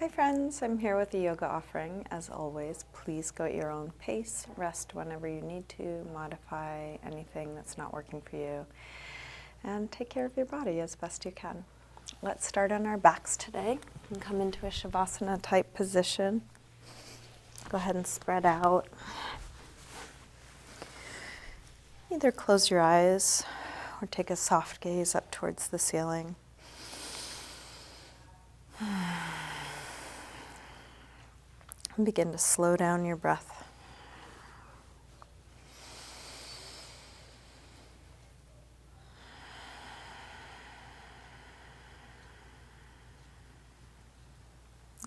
Hi friends, I'm here with the yoga offering. As always, please go at your own pace, rest whenever you need to, modify anything that's not working for you, and take care of your body as best you can. Let's start on our backs today and come into a shavasana type position. Go ahead and spread out. Either close your eyes or take a soft gaze up towards the ceiling. And begin to slow down your breath.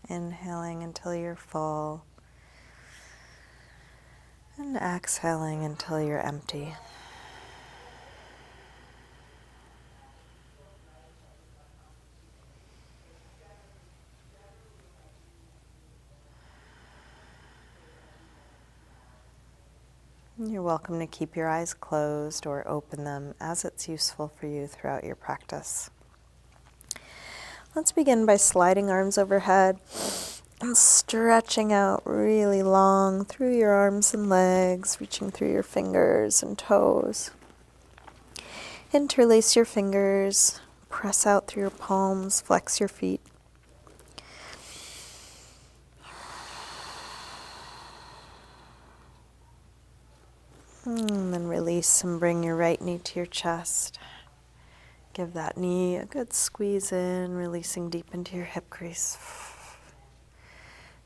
Inhaling until you're full, and exhaling until you're empty. You're welcome to keep your eyes closed or open them as it's useful for you throughout your practice. Let's begin by sliding arms overhead and stretching out really long through your arms and legs, reaching through your fingers and toes. Interlace your fingers, press out through your palms, flex your feet. And then release and bring your right knee to your chest. Give that knee a good squeeze in, releasing deep into your hip crease.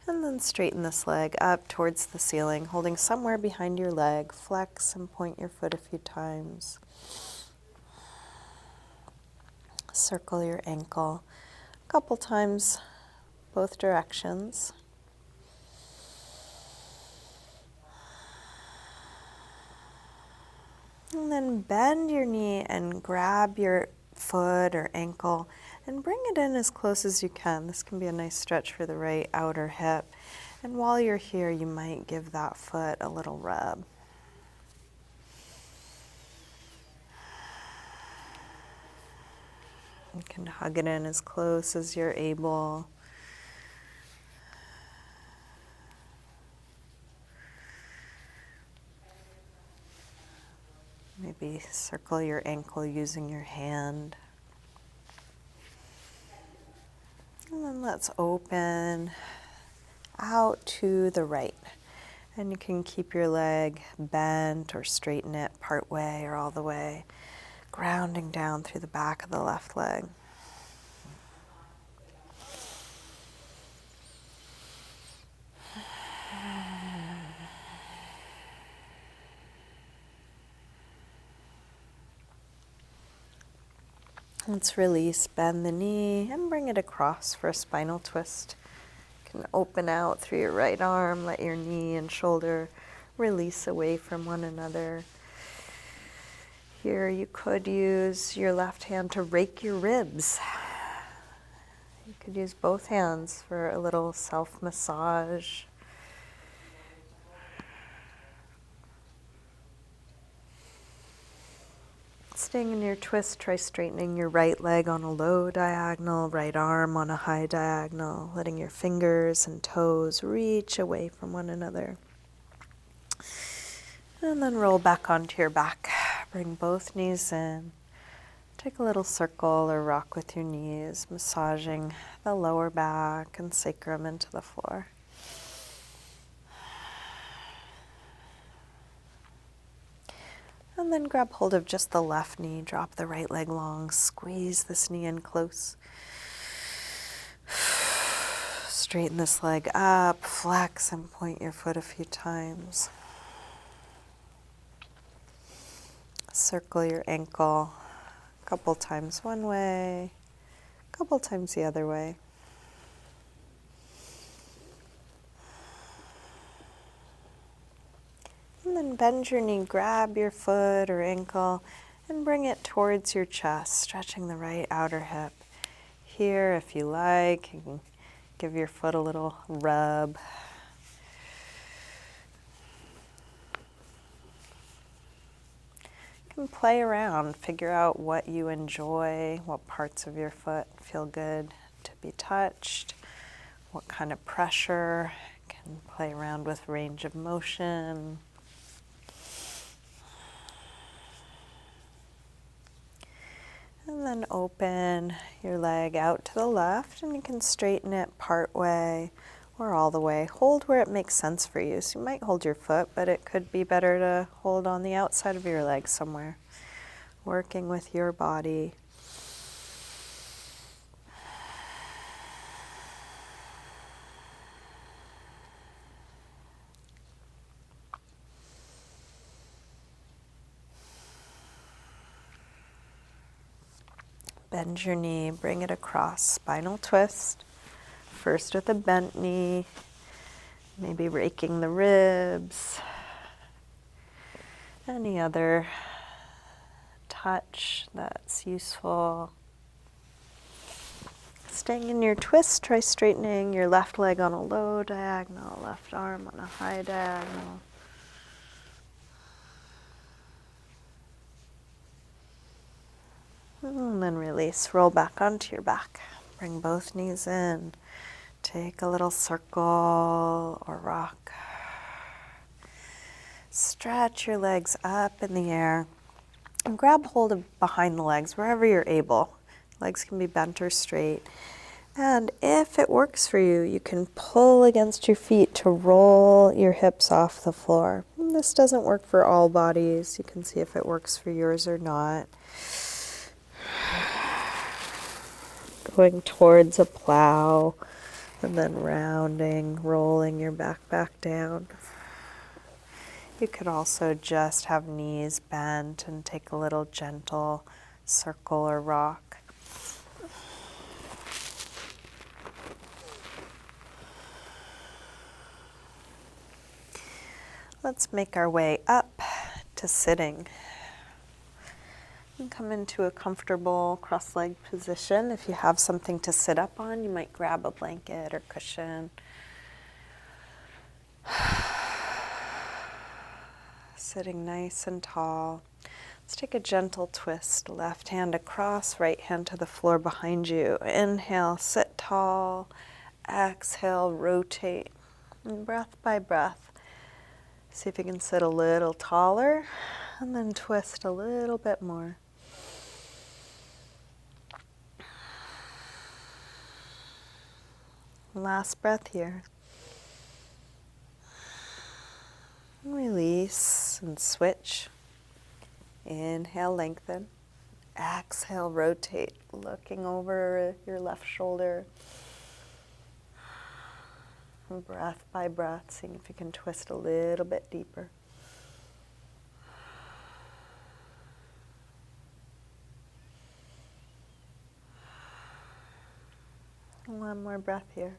And then straighten this leg up towards the ceiling, holding somewhere behind your leg. Flex and point your foot a few times. Circle your ankle a couple times, both directions. And then bend your knee and grab your foot or ankle and bring it in as close as you can. This can be a nice stretch for the right outer hip. And while you're here, you might give that foot a little rub. You can hug it in as close as you're able. Maybe circle your ankle using your hand. And then let's open out to the right. And you can keep your leg bent or straighten it part way or all the way, grounding down through the back of the left leg. Let's release, bend the knee, and bring it across for a spinal twist. You can open out through your right arm, let your knee and shoulder release away from one another. Here you could use your left hand to rake your ribs. You could use both hands for a little self-massage. Staying in your twist, try straightening your right leg on a low diagonal, right arm on a high diagonal, letting your fingers and toes reach away from one another. And then roll back onto your back. Bring both knees in. Take a little circle or rock with your knees, massaging the lower back and sacrum into the floor. And then grab hold of just the left knee, drop the right leg long, squeeze this knee in close. Straighten this leg up, flex and point your foot a few times. Circle your ankle a couple times one way, a couple times the other way. And then bend your knee, grab your foot or ankle, and bring it towards your chest, stretching the right outer hip. Here, if you like, you can give your foot a little rub. You can play around, figure out what you enjoy, what parts of your foot feel good to be touched, what kind of pressure. Can play around with range of motion. And then open your leg out to the left, and you can straighten it part way or all the way. Hold where it makes sense for you. So you might hold your foot, but it could be better to hold on the outside of your leg somewhere. Working with your body. Bend your knee, bring it across, spinal twist. First with a bent knee, maybe raking the ribs. Any other touch that's useful. Staying in your twist, try straightening your left leg on a low diagonal, left arm on a high diagonal. And then release, roll back onto your back. Bring both knees in. Take a little circle or rock. Stretch your legs up in the air and grab hold of behind the legs wherever you're able. Legs can be bent or straight. And if it works for you, you can pull against your feet to roll your hips off the floor. And this doesn't work for all bodies. You can see if it works for yours or not. Going towards a plow and then rounding, rolling your back down. You could also just have knees bent and take a little gentle circle or rock. Let's make our way up to sitting. And come into a comfortable cross-legged position. If you have something to sit up on, you might grab a blanket or cushion. Sitting nice and tall. Let's take a gentle twist. Left hand across, right hand to the floor behind you. Inhale, sit tall. Exhale, rotate. And breath by breath, see if you can sit a little taller and then twist a little bit more. Last breath here. Release and switch. Inhale, lengthen. Exhale, rotate, looking over your left shoulder. And breath by breath, seeing if you can twist a little bit deeper. One more breath here.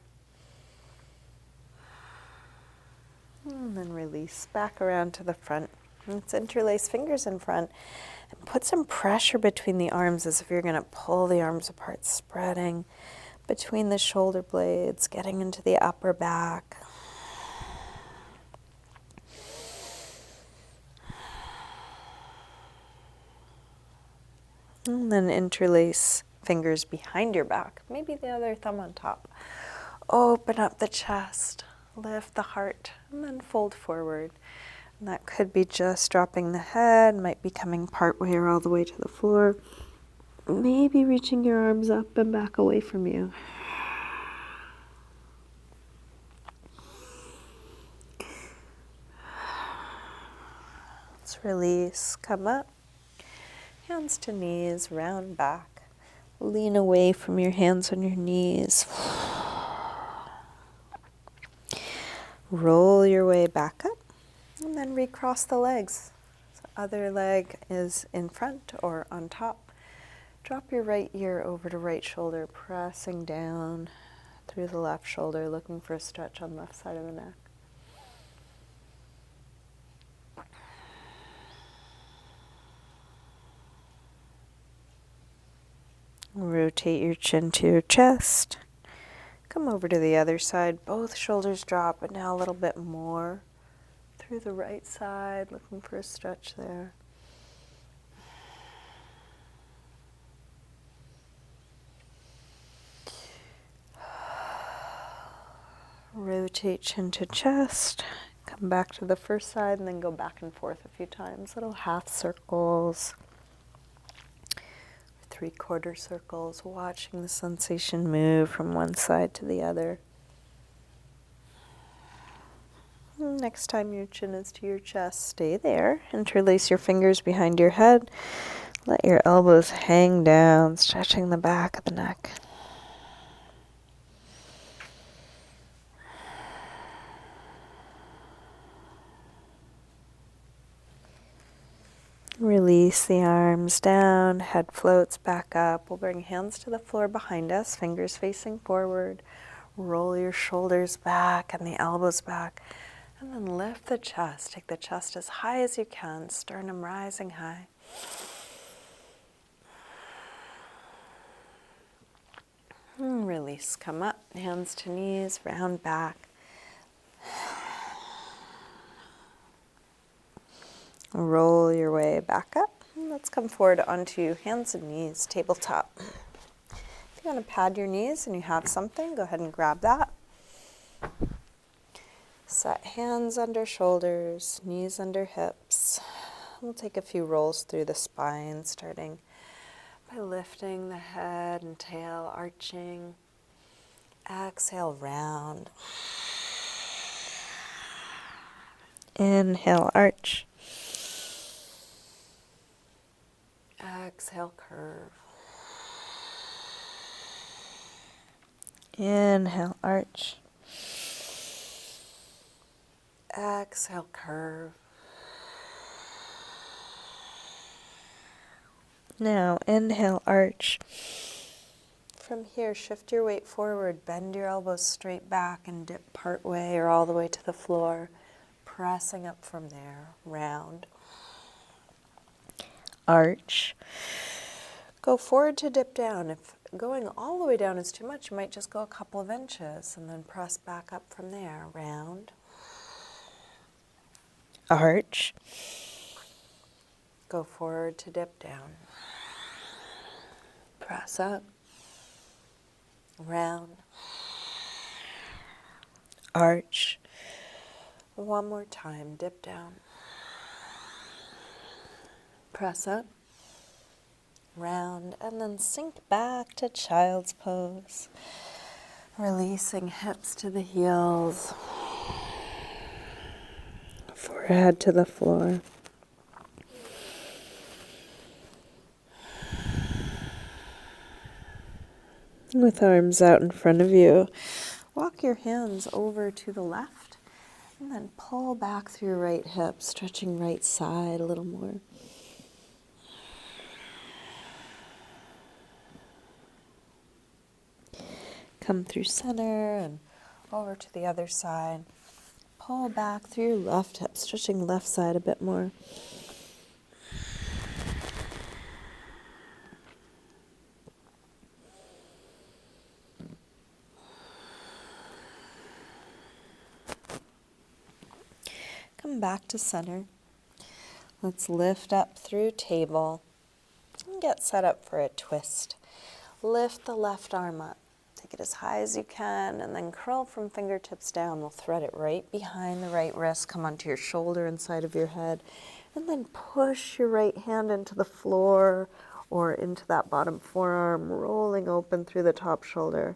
And then release back around to the front. Let's interlace fingers in front and put some pressure between the arms as if you're going to pull the arms apart, spreading between the shoulder blades, getting into the upper back. And then interlace fingers behind your back, maybe the other thumb on top. Open up the chest, lift the heart, and then fold forward. And that could be just dropping the head, might be coming part way or all the way to the floor. Maybe reaching your arms up and back away from you. Let's release, come up. Hands to knees, round back. Lean away from your hands on your knees. Roll your way back up and then recross the legs. So other leg is in front or on top. Drop your right ear over to right shoulder, pressing down through the left shoulder, looking for a stretch on the left side of the neck. Rotate your chin to your chest. Come over to the other side. Both shoulders drop, but now a little bit more through the right side, looking for a stretch there. Rotate chin to chest. Come back to the first side and then go back and forth a few times. Little half circles, 3/4 circles, watching the sensation move from one side to the other. Next time your chin is to your chest, stay there. Interlace your fingers behind your head. Let your elbows hang down, stretching the back of the neck. Release the arms down, head floats back up. We'll bring hands to the floor behind us, fingers facing forward. Roll your shoulders back and the elbows back. And then lift the chest. Take the chest as high as you can, sternum rising high. And release, come up, hands to knees, round back. Roll your way back up. And let's come forward onto hands and knees, tabletop. If you want to pad your knees and you have something, go ahead and grab that. Set hands under shoulders, knees under hips. We'll take a few rolls through the spine, starting by lifting the head and tail, arching. Exhale, round. Inhale, arch. Exhale, curve. Inhale, arch. Exhale, curve. Now, inhale, arch. From here, shift your weight forward, bend your elbows straight back and dip part way or all the way to the floor, pressing up from there, round. Arch. Go forward to dip down. If going all the way down is too much, you might just go a couple of inches and then press back up from there, round. Arch. Go forward to dip down. Press up. Round. Arch. One more time, dip down. Press up. Round, and then sink back to child's pose. Releasing hips to the heels. Forehead to the floor. With arms out in front of you, walk your hands over to the left and then pull back through your right hip, stretching right side a little more. Come through center and over to the other side. Pull back through your left hip, stretching left side a bit more. Come back to center. Let's lift up through table and get set up for a twist. Lift the left arm up. Take it as high as you can and then curl from fingertips down. We'll thread it right behind the right wrist. Come onto your shoulder inside of your head. And then push your right hand into the floor or into that bottom forearm, rolling open through the top shoulder.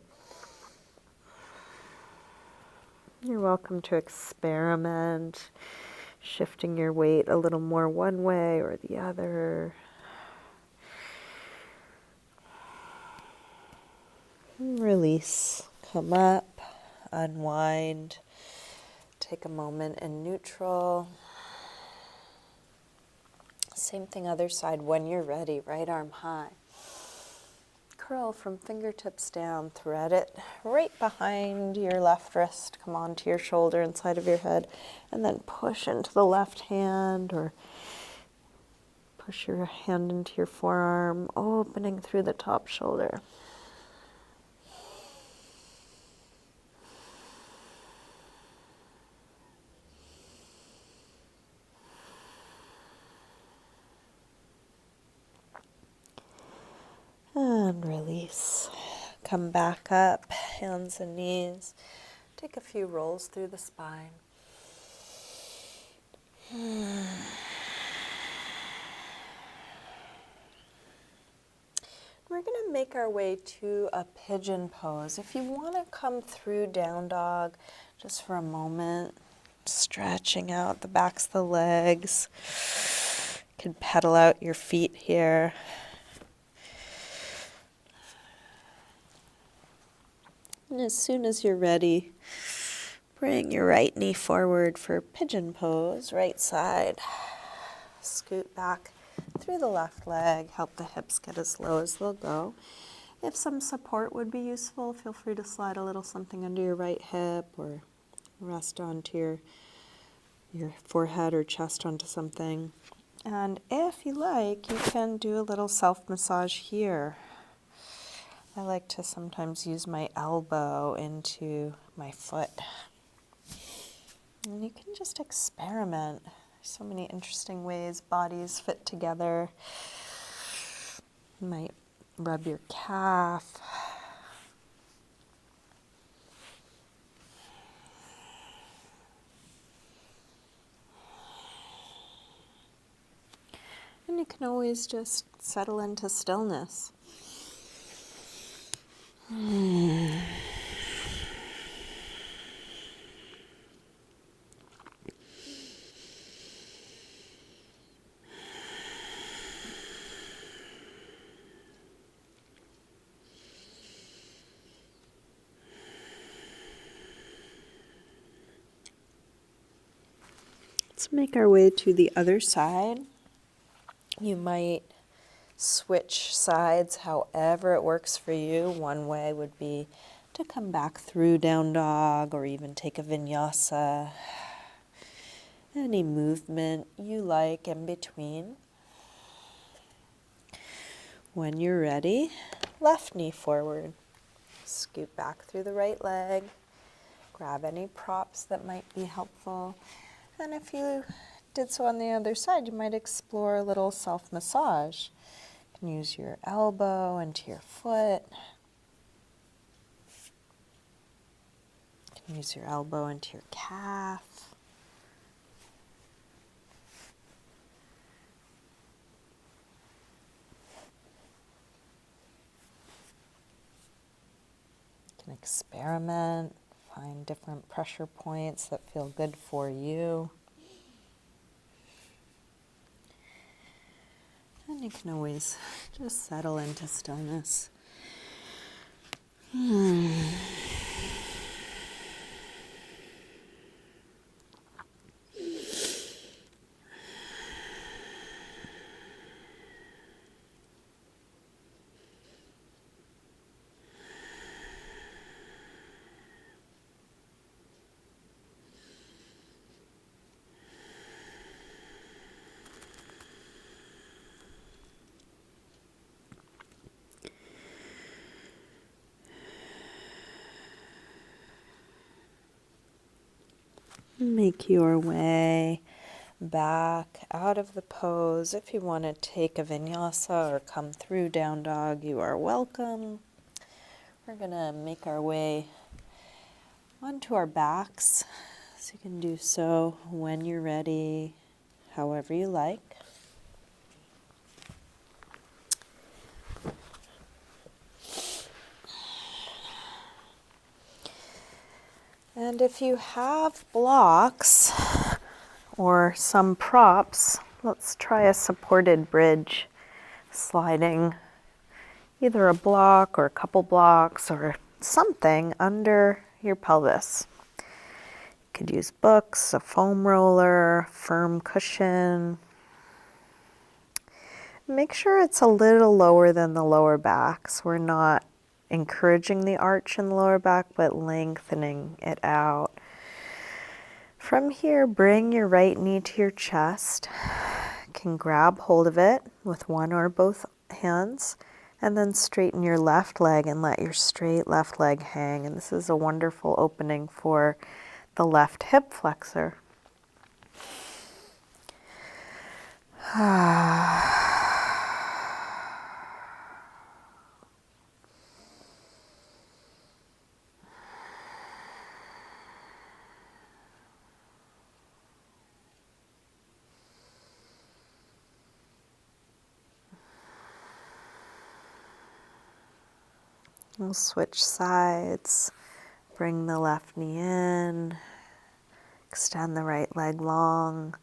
You're welcome to experiment, shifting your weight a little more one way or the other. Release, come up, unwind, take a moment in neutral. Same thing other side when you're ready, right arm high. Curl from fingertips down, thread it right behind your left wrist, come onto your shoulder inside of your head, and then push into the left hand or push your hand into your forearm, opening through the top shoulder. And release. Come back up, hands and knees. Take a few rolls through the spine. We're going to make our way to a pigeon pose. If you want to come through down dog just for a moment, stretching out the backs of the legs. You can pedal out your feet here. And as soon as you're ready, bring your right knee forward for pigeon pose, right side. Scoot back through the left leg, help the hips get as low as they'll go. If some support would be useful, feel free to slide a little something under your right hip or rest onto your forehead or chest onto something. And if you like, you can do a little self-massage here. I like to sometimes use my elbow into my foot. And you can just experiment. So many interesting ways bodies fit together. You might rub your calf. And you can always just settle into stillness. Let's make our way to the other side. You might switch sides however it works for you. One way would be to come back through down dog or even take a vinyasa. Any movement you like in between. When you're ready, left knee forward. Scoot back through the right leg. Grab any props that might be helpful. And if you did so on the other side, you might explore a little self-massage. You can use your elbow into your foot. You can use your elbow into your calf. You can experiment, find different pressure points that feel good for you. And you can always just settle into stillness. Make your way back out of the pose. If you want to take a vinyasa or come through down dog, you are welcome. We're going to make our way onto our backs. So you can do so when you're ready, however you like. And if you have blocks or some props, let's try a supported bridge, sliding either a block or a couple blocks or something under your pelvis. You could use books, a foam roller, firm cushion. Make sure it's a little lower than the lower back, so we're not encouraging the arch in the lower back, but lengthening it out. From here, bring your right knee to your chest. You can grab hold of it with one or both hands, and then straighten your left leg and let your straight left leg hang. And this is a wonderful opening for the left hip flexor. We'll switch sides. Bring the left knee in. Extend the right leg long.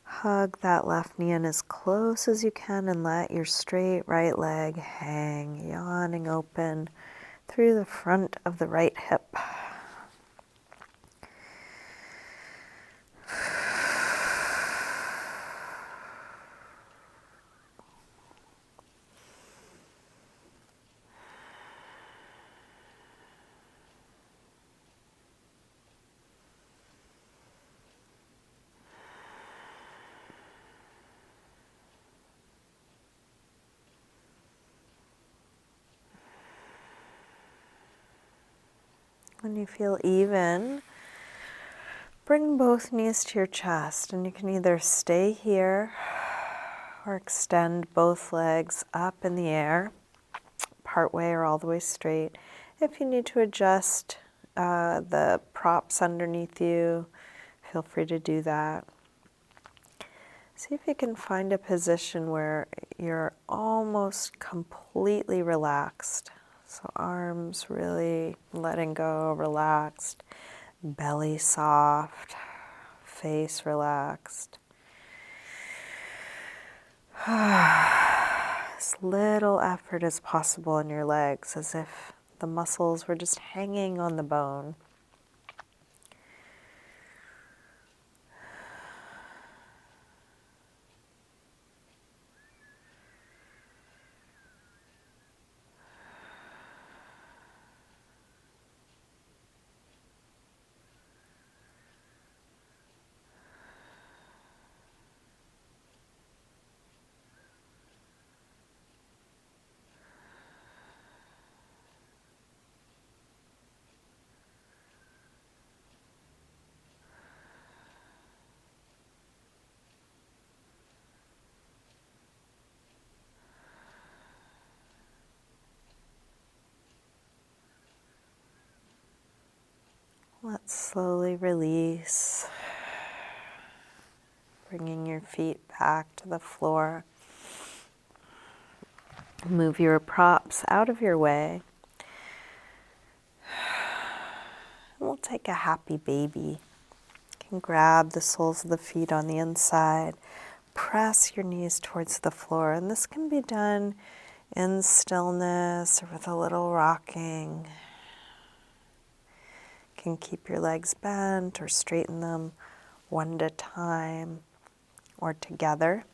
Hug that left knee in as close as you can and let your straight right leg hang, yawning open through the front of the right hip. When you feel even, bring both knees to your chest, and you can either stay here or extend both legs up in the air, part way or all the way straight. If you need to adjust the props underneath you, feel free to do that. See if you can find a position where you're almost completely relaxed. So arms really letting go, relaxed, belly soft, face relaxed. As little effort as possible in your legs, as if the muscles were just hanging on the bone. Let's slowly release, bringing your feet back to the floor. Move your props out of your way. We'll take a happy baby. You can grab the soles of the feet on the inside, press your knees towards the floor, and this can be done in stillness or with a little rocking. You can keep your legs bent or straighten them one at a time or together.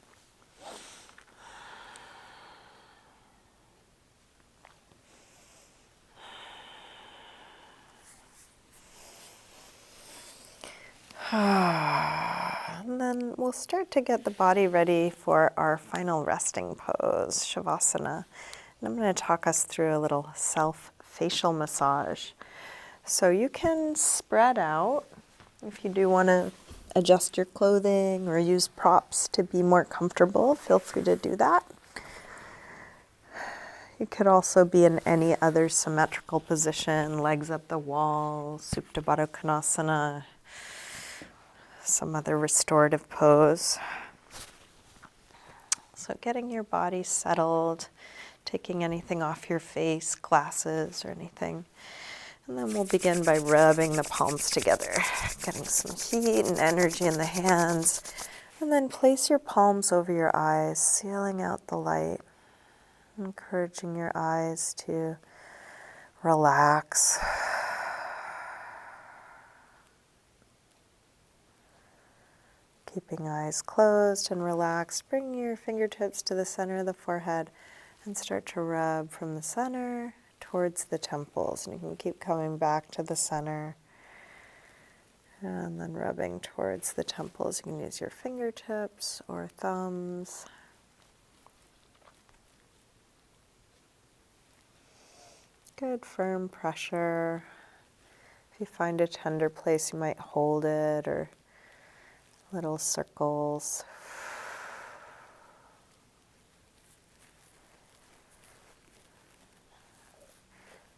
And then we'll start to get the body ready for our final resting pose, shavasana. And I'm going to talk us through a little self-facial massage. So you can spread out if you do want to adjust your clothing or use props to be more comfortable. Feel free to do that. You could also be in any other symmetrical position, legs up the wall, Supta Baddha Konasana, some other restorative pose. So getting your body settled, taking anything off your face, glasses or anything. And then we'll begin by rubbing the palms together, getting some heat and energy in the hands. And then place your palms over your eyes, sealing out the light, encouraging your eyes to relax. Keeping eyes closed and relaxed, bring your fingertips to the center of the forehead and start to rub from the center towards the temples. And you can keep coming back to the center and then rubbing towards the temples. You can use your fingertips or thumbs. Good firm pressure. If you find a tender place, you might hold it or little circles.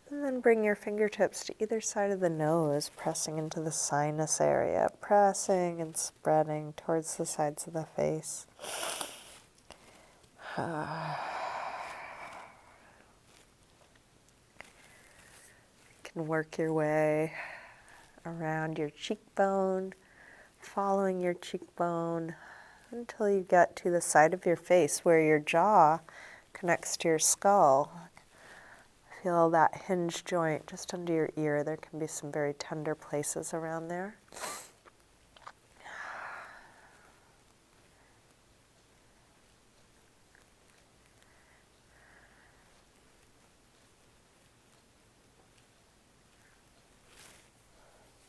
And then bring your fingertips to either side of the nose, pressing into the sinus area, pressing and spreading towards the sides of the face. And work your way around your cheekbone, following your cheekbone until you get to the side of your face where your jaw connects to your skull. Feel that hinge joint just under your ear. There can be some very tender places around there.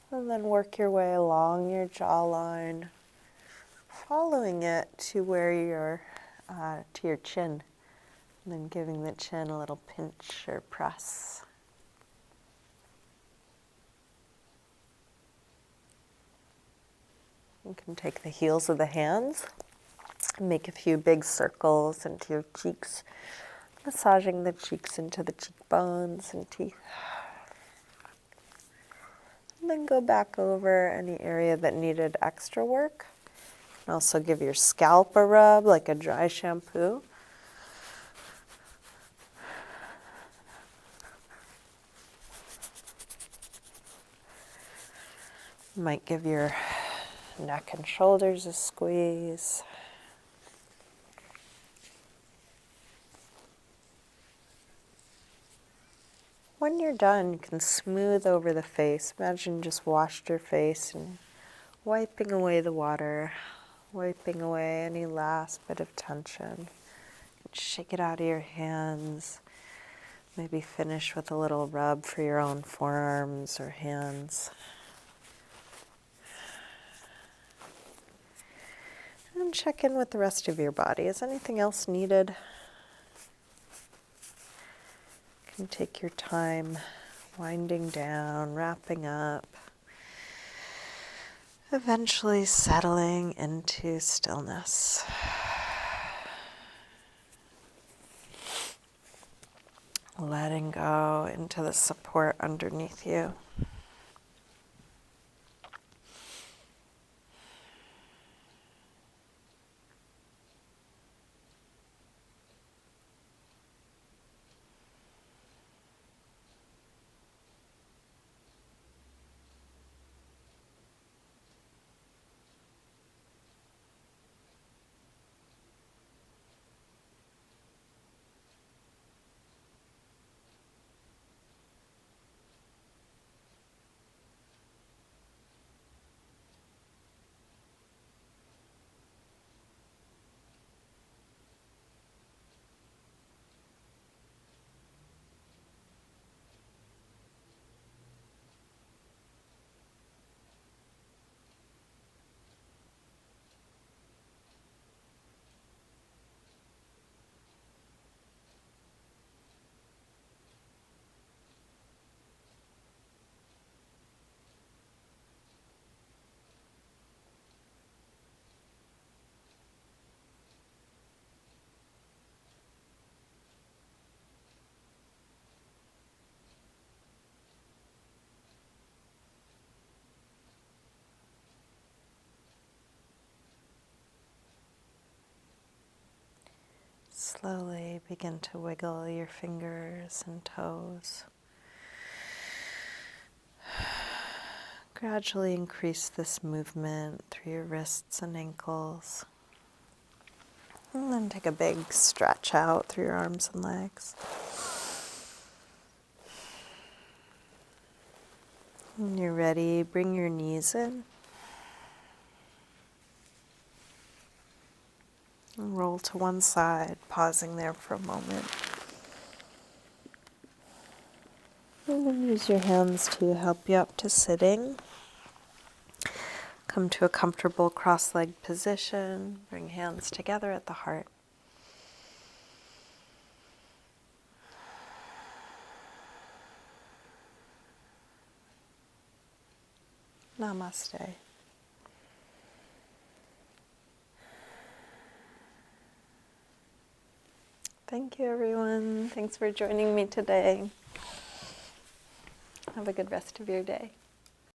And then work your way along your jawline, following it to where to your chin, and then giving the chin a little pinch or press. You can take the heels of the hands and make a few big circles into your cheeks, massaging the cheeks into the cheekbones and teeth. And then go back over any area that needed extra work. And also give your scalp a rub like a dry shampoo. You might give your neck and shoulders a squeeze. When you're done, you can smooth over the face. Imagine you just washed your face and wiping away the water, wiping away any last bit of tension. Shake it out of your hands. Maybe finish with a little rub for your own forearms or hands. And check in with the rest of your body. Is anything else needed? You can take your time winding down, wrapping up, eventually settling into stillness. Letting go into the support underneath you. Slowly begin to wiggle your fingers and toes. Gradually increase this movement through your wrists and ankles. And then take a big stretch out through your arms and legs. When you're ready, bring your knees in. And roll to one side, pausing there for a moment. And then use your hands to help you up to sitting. Come to a comfortable cross-legged position. Bring hands together at the heart. Namaste. Thank you, everyone. Thanks for joining me today. Have a good rest of your day.